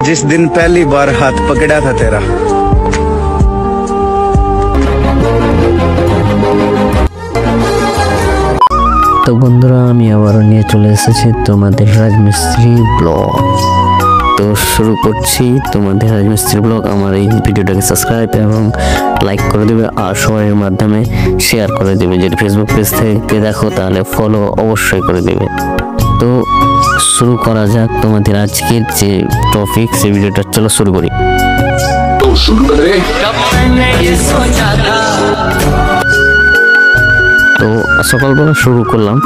जिस दिन पहली बार हाथ पकड़ा था तेरा। তো বন্ধুরা আমি আবারও নিয়ে চলে এসেছি তোমাদের রাজমিস্ত্রি ব্লগ। তো শুরু করছি তোমাদের রাজমিস্ত্রি ব্লগ। আমার এই ভিডিওটাকে সাবস্ক্রাইব এবং লাইক করে দেবে আর সবার মাধ্যমে শেয়ার করে দেবে। যদি ফেসবুক পেজ থেকে দেখো তাহলে ফলো অবশ্যই করে দেবে। তো শুরু করা যাক তোমাদের আজকের যে টপিক, সেই ভিডিওটা চলো শুরু করি। তো সকালবেলা শুরু করলাম।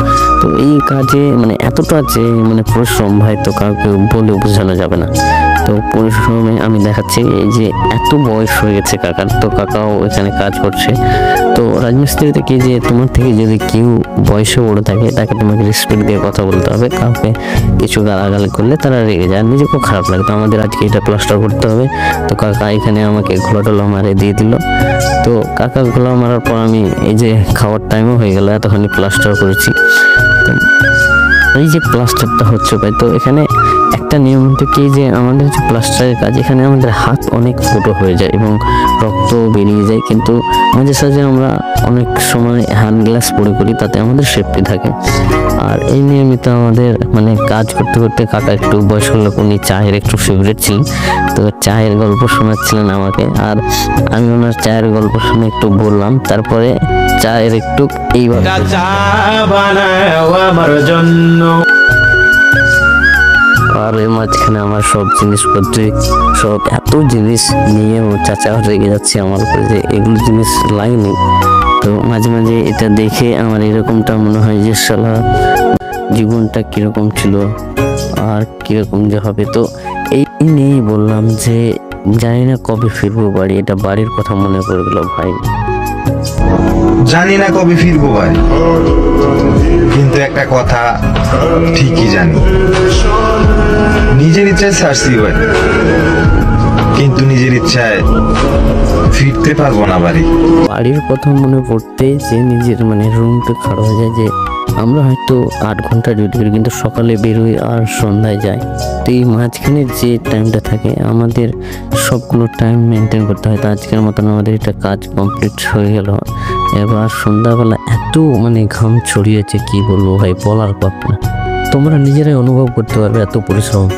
তো এই কাজে মানে এতটা যে মানে পরিশ্রম ভাই তো কাউকে বলে বোঝানো যাবে না। তো পরিশ্রমে আমি দেখাচ্ছি এই যে এত বয়স হয়ে গেছে কাকার, তো কাকাও এখানে কাজ করছে। তো রাজমিস্ত্রিতে কি যে তোমার থেকে যদি কেউ বয়সে বড় থাকে তাকে তোমাকে রেসপেক্ট দিয়ে কথা বলতে হবে। কাউকে কিছু গালাগালি করলে তারা রেগে যায়, নিজেকেও খারাপ লাগে। তো আমাদের আজকে এটা প্লাস্টার করতে হবে। তো কাকা এখানে আমাকে ঘোলা টোলা মারে দিয়ে দিল। তো কাকা ঘোলা মারার পর আমি এই যে খাওয়ার টাইমও হয়ে গেল, এতখানি প্লাস্টার করেছি। তো এই যে প্লাস্টারটা হচ্ছে ভাই, তো এখানে একটা নিয়ম হচ্ছে কি যে আমাদের যে প্লাস্টারের কাজ এখানে আমাদের হাত অনেক ফুটো হয়ে যায় এবং রক্ত বেরিয়ে যায়, কিন্তু মাঝে সাঝে আমরা অনেক সময় হ্যান্ড গ্লাভস পরে করি, তাতে আমাদের সেফটি থাকে। আর এই নিয়মিত আমাদের মানে কাজ করতে করতে কাকা একটু বয়স্ক লোক, উনি চায়ের একটু ফেভারিট ছিলেন। তো চায়ের গল্প শোনাচ্ছিলেন আমাকে, আর আমি ওনার চায়ের গল্প শুনে একটু বললাম। তারপরে চায়ের একটু এইভাবে আমার জন্য, আর এর মাঝখানে আমার সব জিনিসপত্র সব এত জিনিস নিয়ে ও চাচা রেগে যাচ্ছে আমার উপরে যে এগুলো জিনিস লাগেনি। তো মাঝে মাঝে এটা দেখে আমার এরকমটা মনে হয় যে শালা জীবনটা কিরকম ছিল আর কিরকম যে হবে। তো এই নিয়েই বললাম যে জানি না কবে ফিরবো বাড়ি, এটা বাড়ির কথা মনে পড়ে গেল ভাই। জানি না কবে ফিরবো ভাই, কিন্তু একটা কথা ঠিকই জানি, নিজের ইচ্ছায় ছাড়ছি ভাই, কিন্তু নিজের ইচ্ছায় ফিরতে পারবো না বাড়ি। বাড়ির কথা মনে পড়তেই যে নিজের মানে রুমটা খারাপ হয়ে যায়। যে আমরা হয়তো 8 ঘন্টা ডিউটি করি, কিন্তু সকালে বেরোই আর সন্ধ্যায় যাই। তো এই মাঝখানে যে টাইমটা থাকে আমাদের সবগুলো টাইম মেনটেন করতে হয়। তো আজকের মতন আমাদের এটা কাজ কমপ্লিট হয়ে গেল। এবার সন্ধ্যাবেলা এত মানে ঘাম ছড়িয়েছে কি বলবো ভাই, বলার কথা না। তোমরা নিজেরাই অনুভব করতে পারবে এত পরিশ্রম।